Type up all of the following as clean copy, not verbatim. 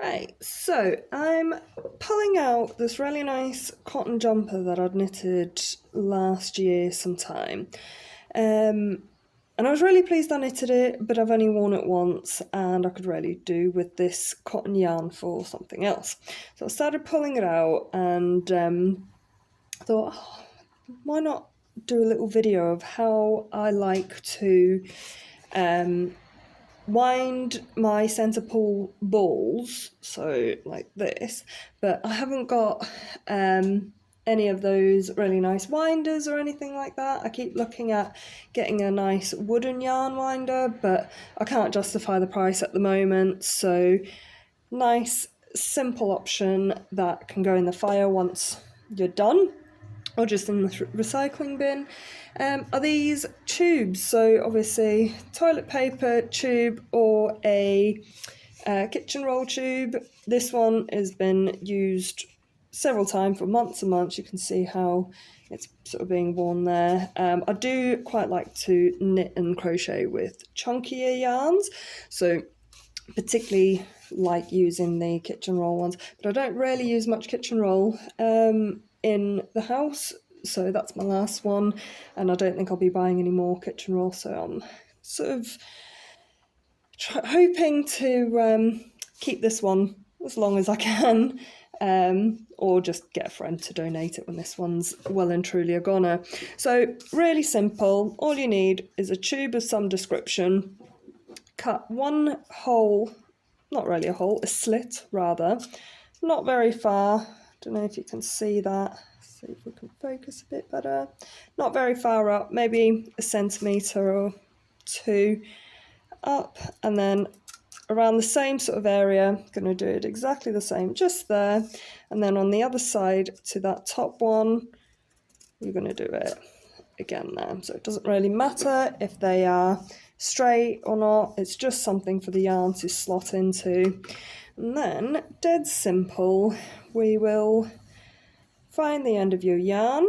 Right, so I'm pulling out this really nice cotton jumper that I'd knitted last year sometime. And I was really pleased I knitted it, but I've only worn it once and I could really do with this cotton yarn for something else. So I started pulling it out and thought, oh, why not do a little video of how I like to wind my centre pull balls, so like this, but I haven't got any of those really nice winders or anything like that. I keep looking at getting a nice wooden yarn winder, but I can't justify the price at the moment, so nice simple option that can go in the fire once you're done or just in the recycling bin, are these tubes. So obviously toilet paper tube or a kitchen roll tube. This one has been used several times for months and months. You can see how it's sort of being worn there. I do quite like to knit and crochet with chunkier yarns, so particularly like using the kitchen roll ones, but I don't really use much kitchen roll in the house, so that's my last one, and I don't think I'll be buying any more kitchen roll, so I'm sort of hoping to keep this one as long as I can, or just get a friend to donate it when this one's well and truly a goner. So really simple, all you need is a tube of some description, cut one hole, not really a hole, a slit rather, not very far. Don't know if you can see that. See if we can focus a bit better. Not very far up, maybe a centimetre or two up, and then around the same sort of area, going to do it exactly the same, just there, and then on the other side to that top one, you're going to do it again there. So it doesn't really matter if they are straight or not, it's just something for the yarn to slot into. And then, dead simple, we will find the end of your yarn.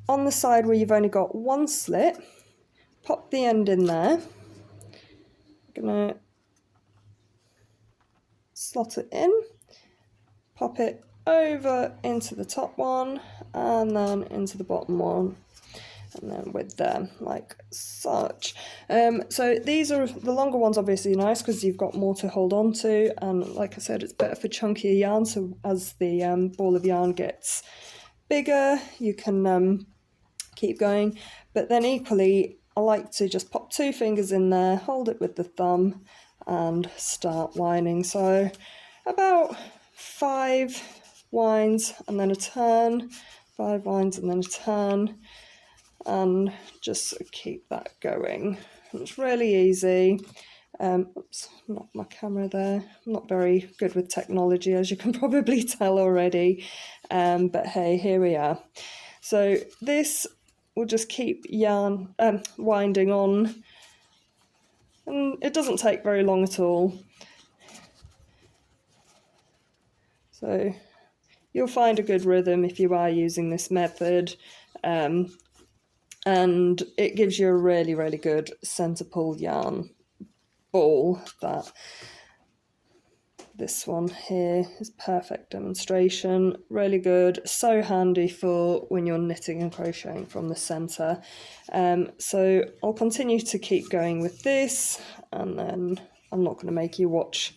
On the side where you've only got one slit, pop the end in there. I'm gonna slot it in, pop it over into the top one, and then into the bottom one, and then with them like such. So these are the longer ones, obviously nice because you've got more to hold on to, and like I said, it's better for chunkier yarn, so as the ball of yarn gets bigger you can keep going. But then equally I like to just pop two fingers in there, hold it with the thumb and start winding. So about 5 winds and then a turn, 5 winds and then a turn, and just sort of keep that going. It's really easy. Oops, not my camera there. I'm not very good with technology, as you can probably tell already. But hey, here we are. So this will just keep yarn winding on, and it doesn't take very long at all. So you'll find a good rhythm if you are using this method. And it gives you a really, really good centre pull yarn ball. That this one here is perfect demonstration, really good, so handy for when you're knitting and crocheting from the centre. So I'll continue to keep going with this, and then I'm not going to make you watch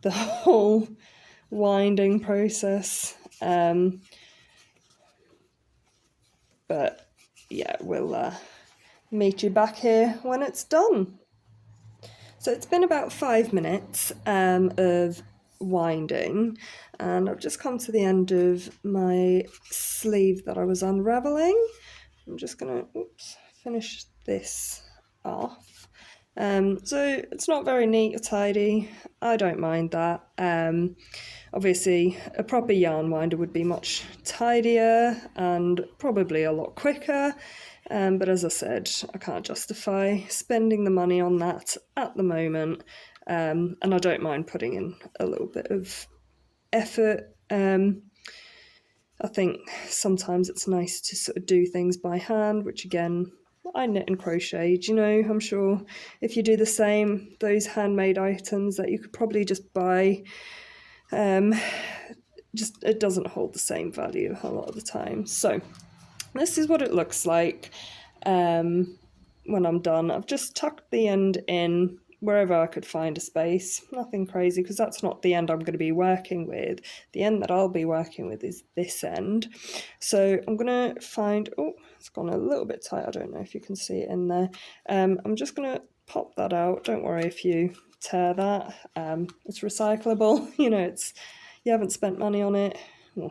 the whole winding process, but yeah, we'll meet you back here when it's done. So it's been about 5 minutes of winding, and I've just come to the end of my sleeve that I was unravelling. I'm just going to finish this off. So it's not very neat or tidy. I don't mind that. Obviously, a proper yarn winder would be much tidier and probably a lot quicker. But as I said, I can't justify spending the money on that at the moment. And I don't mind putting in a little bit of effort. I think sometimes it's nice to sort of do things by hand, which again, I knit and crocheted, you know. I'm sure if you do the same, those handmade items that you could probably just buy, just it doesn't hold the same value a lot of the time. So this is what it looks like when I'm done. I've just tucked the end in wherever I could find a space. Nothing crazy, because that's not the end I'm going to be working with. The end that I'll be working with is this end. So I'm going to find, oh, it's gone a little bit tight. I don't know if you can see it in there. I'm just going to pop that out. Don't worry if you tear that. It's recyclable. You know, you haven't spent money on it. Well,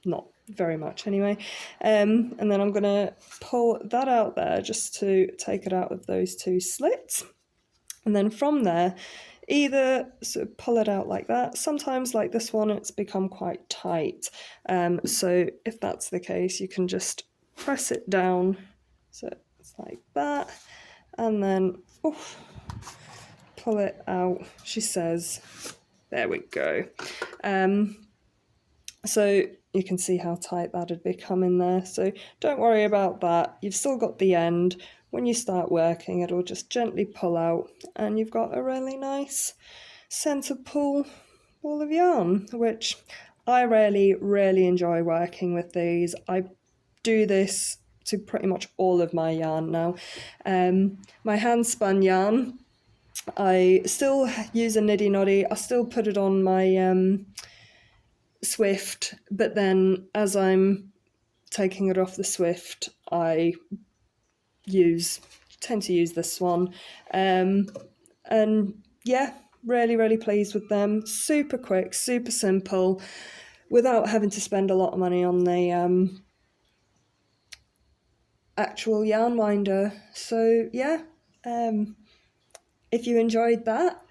not very much anyway. And then I'm going to pull that out there just to take it out of those two slits. And then from there, either sort of pull it out like that. Sometimes, like this one, it's become quite tight. So if that's the case, you can just press it down. So it's like that. And then pull it out, she says. There we go. So you can see how tight that had become in there. So don't worry about that. You've still got the end. When you start working, it'll just gently pull out, and you've got a really nice centre pull ball of yarn, which I really enjoy working with these. I do this to pretty much all of my yarn now. My hand spun yarn, I still use a niddy noddy. I still put it on my Swift, but then as I'm taking it off the Swift, I tend to use this one. And yeah, really pleased with them. Super quick, super simple, without having to spend a lot of money on the actual yarn winder. So yeah, if you enjoyed that,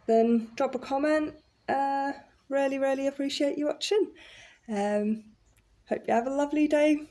then drop a comment. Really appreciate you watching. Hope you have a lovely day.